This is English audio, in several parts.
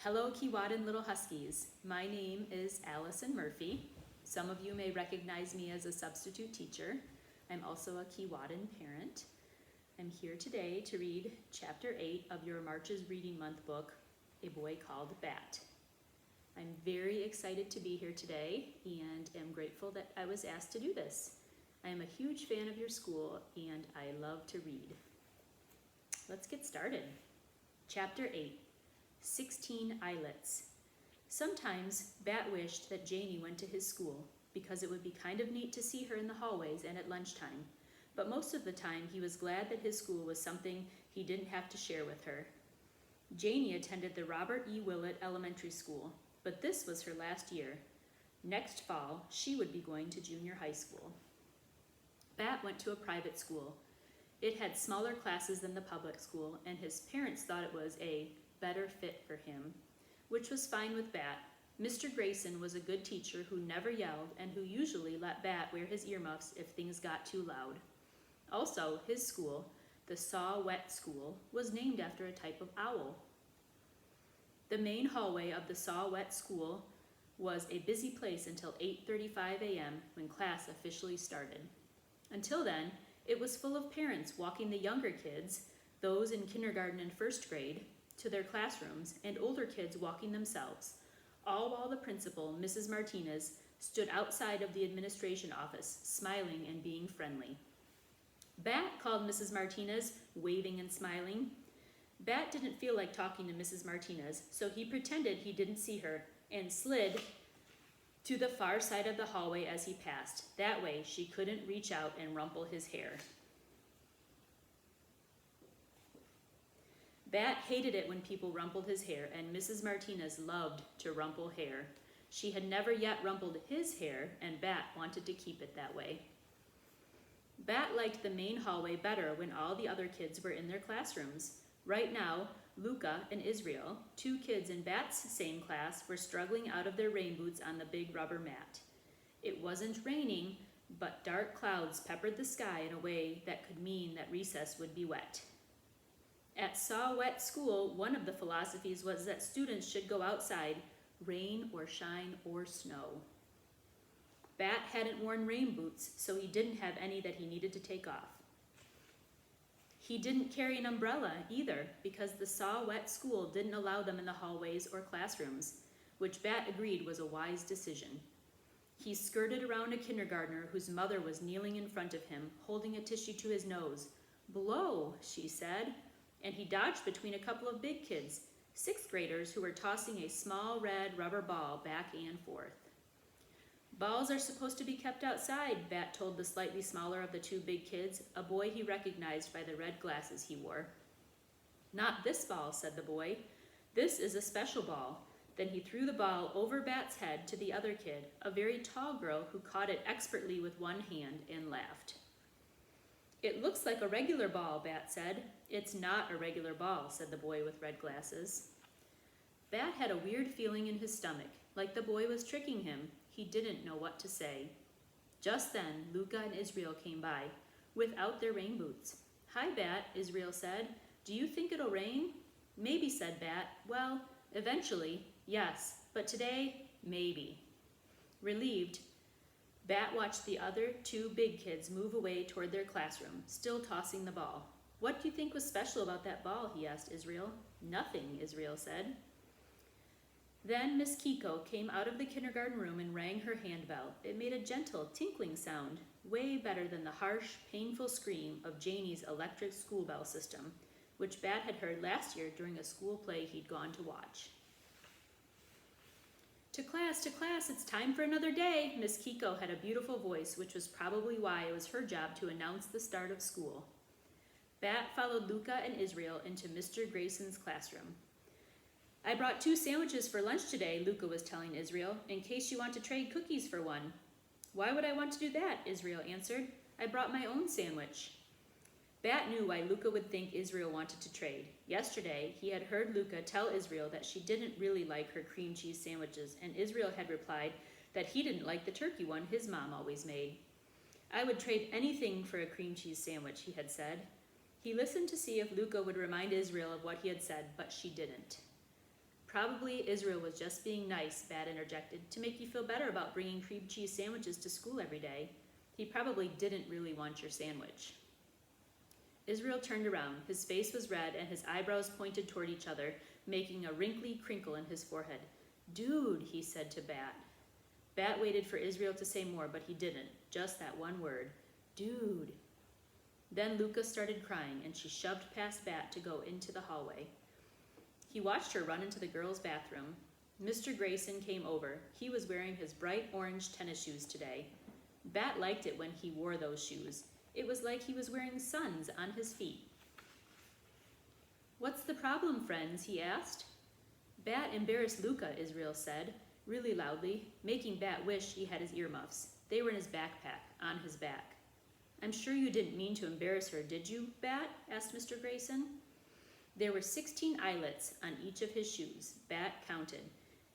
Hello, Keewatin Little Huskies. My name is Allison Murphy. Some of you may recognize me as a substitute teacher. I'm also a Keewatin parent. I'm here today to read Chapter 8 of your March's Reading Month book, A Boy Called Bat. I'm very excited to be here today and am grateful that I was asked to do this. I am a huge fan of your school and I love to read. Let's get started. Chapter 8. 16 Islets. Sometimes Bat wished that Janie went to his school because it would be kind of neat to see her in the hallways and at lunchtime, but most of the time he was glad that his school was something he didn't have to share with her. Janie attended the Robert E. Willett Elementary School, but this was her last year. Next fall, she would be going to junior high school. Bat went to a private school. It had smaller classes than the public school, and his parents thought it was a better fit for him, which was fine with Bat. Mr. Grayson was a good teacher who never yelled and who usually let Bat wear his earmuffs if things got too loud. Also, his school, the Saw-Whet School, was named after a type of owl. The main hallway of the Saw-Whet School was a busy place until 8:35 a.m. when class officially started. Until then, it was full of parents walking the younger kids, those in kindergarten and first grade, to their classrooms, and older kids walking themselves, all while the principal, Mrs. Martinez, stood outside of the administration office, smiling and being friendly. Bat, called Mrs. Martinez, waving and smiling. Bat didn't feel like talking to Mrs. Martinez, so he pretended he didn't see her and slid to the far side of the hallway as he passed. That way, she couldn't reach out and rumple his hair. Bat hated it when people rumpled his hair, and Mrs. Martinez loved to rumple hair. She had never yet rumpled his hair, and Bat wanted to keep it that way. Bat liked the main hallway better when all the other kids were in their classrooms. Right now, Luca and Israel, two kids in Bat's same class, were struggling out of their rain boots on the big rubber mat. It wasn't raining, but dark clouds peppered the sky in a way that could mean that recess would be wet. At Saw-Whet School, one of the philosophies was that students should go outside, rain or shine or snow. Bat hadn't worn rain boots, so he didn't have any that he needed to take off. He didn't carry an umbrella either, because the Saw-Whet School didn't allow them in the hallways or classrooms, which Bat agreed was a wise decision. He skirted around a kindergartner whose mother was kneeling in front of him, holding a tissue to his nose. "Blow," she said. And he dodged between a couple of big kids, sixth graders who were tossing a small red rubber ball back and forth. "Balls are supposed to be kept outside," Bat told the slightly smaller of the two big kids, a boy he recognized by the red glasses he wore. "Not this ball," said the boy. "This is a special ball." Then he threw the ball over Bat's head to the other kid, a very tall girl who caught it expertly with one hand and laughed. "It looks like a regular ball," Bat said. "It's not a regular ball," said the boy with red glasses. Bat had a weird feeling in his stomach, like the boy was tricking him. He didn't know what to say. Just then, Luca and Israel came by, without their rain boots. "Hi, Bat," Israel said. "Do you think it'll rain?" "Maybe," said Bat. "Well, eventually, yes, but today, maybe." Relieved, Bat watched the other two big kids move away toward their classroom, still tossing the ball. "What do you think was special about that ball?" he asked Israel. "Nothing," Israel said. Then Miss Kiko came out of the kindergarten room and rang her handbell. It made a gentle, tinkling sound, way better than the harsh, painful scream of Janie's electric school bell system, which Bat had heard last year during a school play he'd gone to watch. To class, it's time for another day." Miss Kiko had a beautiful voice, which was probably why it was her job to announce the start of school. Bat followed Luca and Israel into Mr. Grayson's classroom. "I brought 2 sandwiches for lunch today," Luca was telling Israel, "in case you want to trade cookies for one." "Why would I want to do that?" Israel answered. "I brought my own sandwich." Bat knew why Luca would think Israel wanted to trade. Yesterday, he had heard Luca tell Israel that she didn't really like her cream cheese sandwiches, and Israel had replied that he didn't like the turkey one his mom always made. "I would trade anything for a cream cheese sandwich," he had said. He listened to see if Luca would remind Israel of what he had said, but she didn't. Probably Israel was just being nice, Bat interjected, to make you feel better about bringing cream cheese sandwiches to school every day. He probably didn't really want your sandwich. Israel turned around. His face was red and his eyebrows pointed toward each other, making a wrinkly crinkle in his forehead. Dude, he said to Bat. Bat waited for Israel to say more, but he didn't. Just that one word. Dude. Then Luca started crying, and she shoved past Bat to go into the hallway. He watched her run into the girls' bathroom. Mr. Grayson came over. He was wearing his bright orange tennis shoes today. Bat liked it when he wore those shoes. It was like he was wearing suns on his feet. What's the problem, friends? He asked. Bat embarrassed Luca, Israel said, really loudly, making Bat wish he had his earmuffs. They were in his backpack, on his back. I'm sure you didn't mean to embarrass her, did you, Bat? Asked Mr. Grayson. There were 16 eyelets on each of his shoes. Bat counted.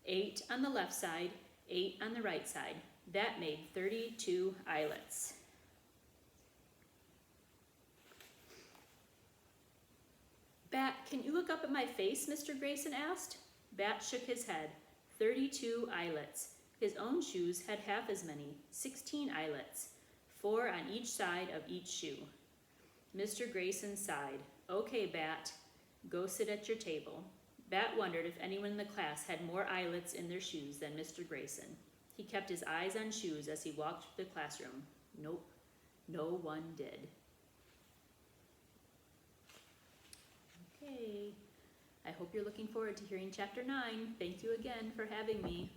8 on the left side, 8 on the right side. That made 32 eyelets. Bat, can you look up at my face? Mr. Grayson asked. Bat shook his head. 32 eyelets. His own shoes had half as many, 16 eyelets, 4 on each side of each shoe. Mr. Grayson sighed. Okay, Bat, go sit at your table. Bat wondered if anyone in the class had more eyelets in their shoes than Mr. Grayson. He kept his eyes on shoes as he walked through the classroom. Nope, no one did. Okay, I hope you're looking forward to hearing Chapter 9. Thank you again for having me.